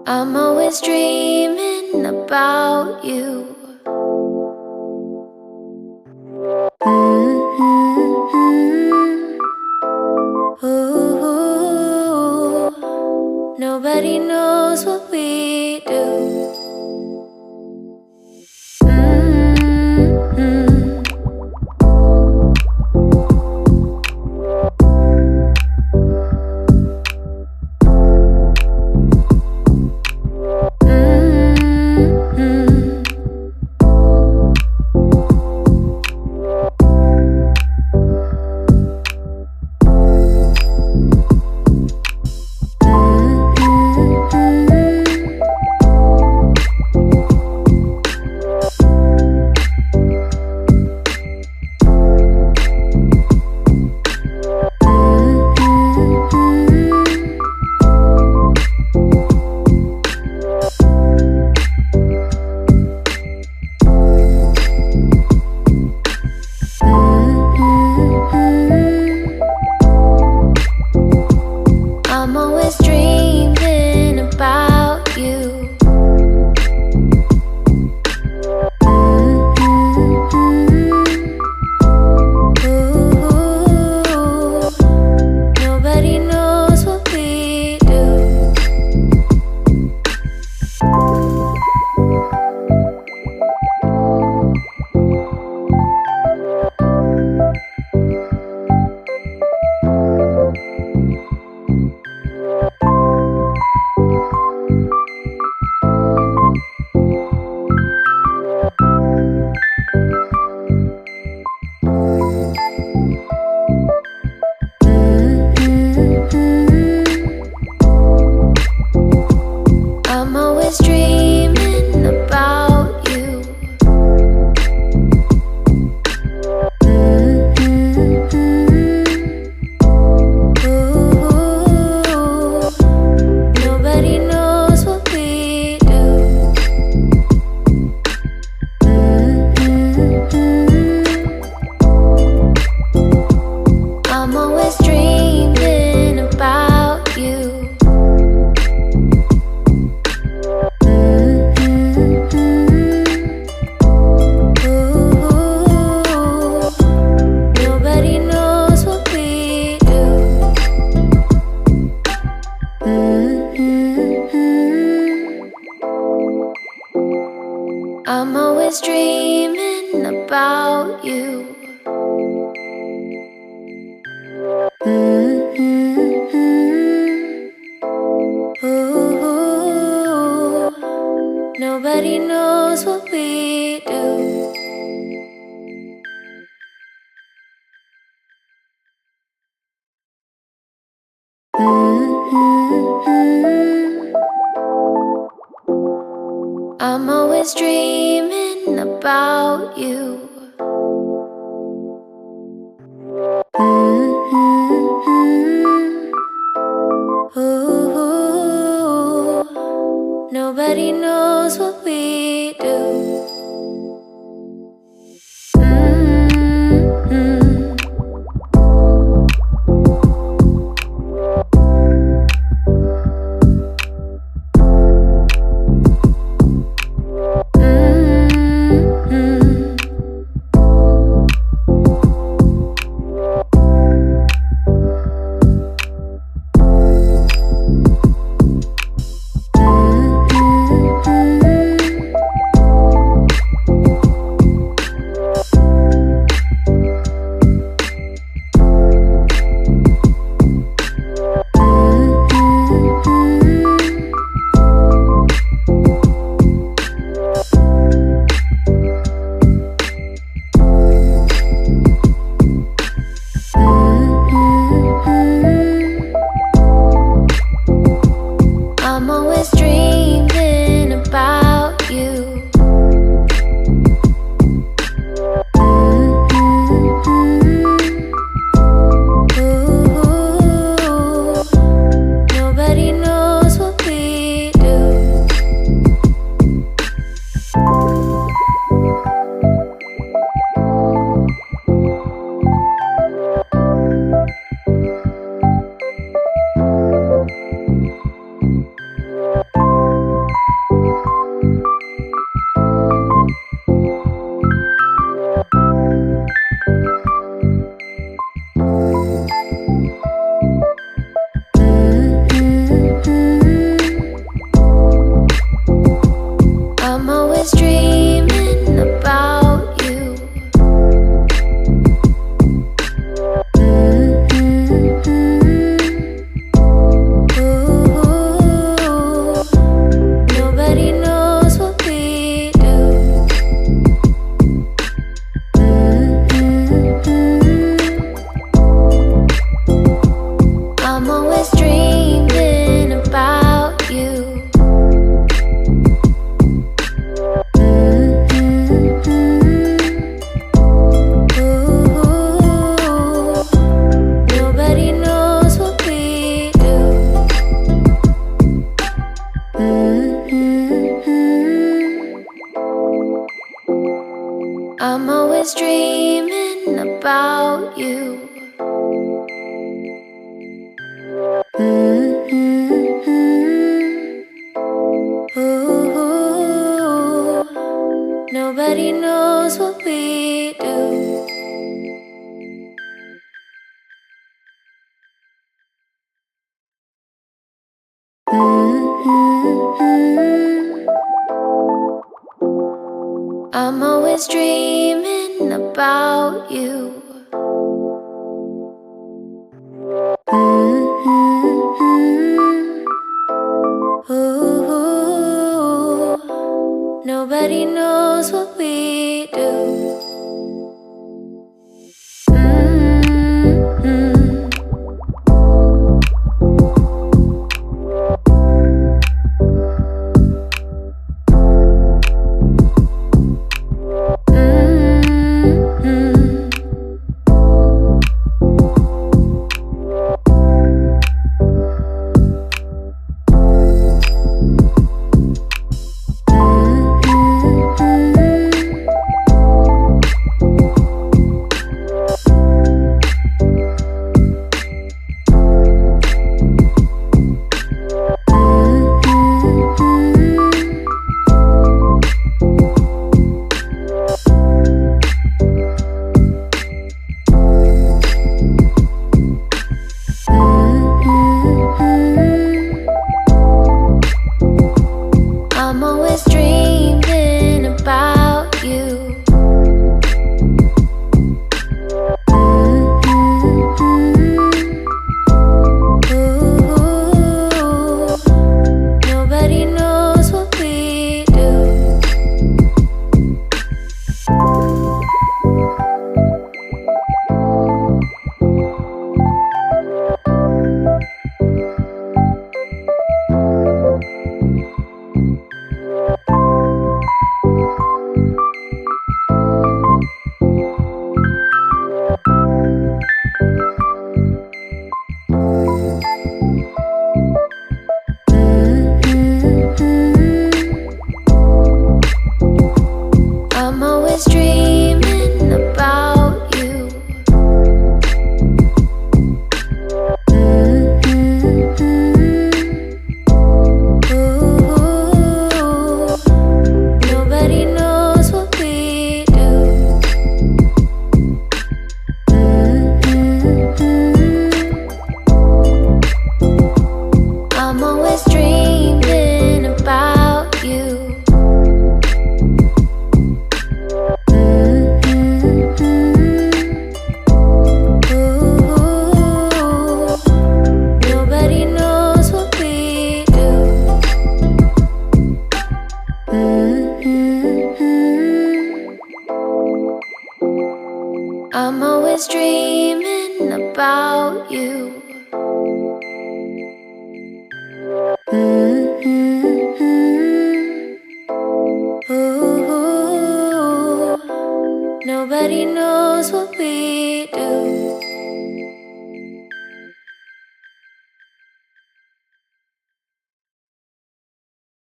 I'm always dreaming about you. Ooh, nobody knows what we do. I'm always dreaming about you. Ooh, nobody knows what we do. I'm always dreaming about you. Ooh, nobody knows what we do. I'm always dreaming about you. Nobody knows what we do. I'm always dreaming about you. Ooh, nobody knows what we do. I'm always dreaming about you. Ooh, nobody knows what we do. always dreaming about you. Ooh, nobody knows what we do. I'm always dreaming about you. Ooh, nobody knows what we do. I'm always dreaming about you. Ooh, nobody knows what we do. I'm always dreaming about you. Nobody knows what we do. I'm always dreaming about you. Ooh, nobody knows what we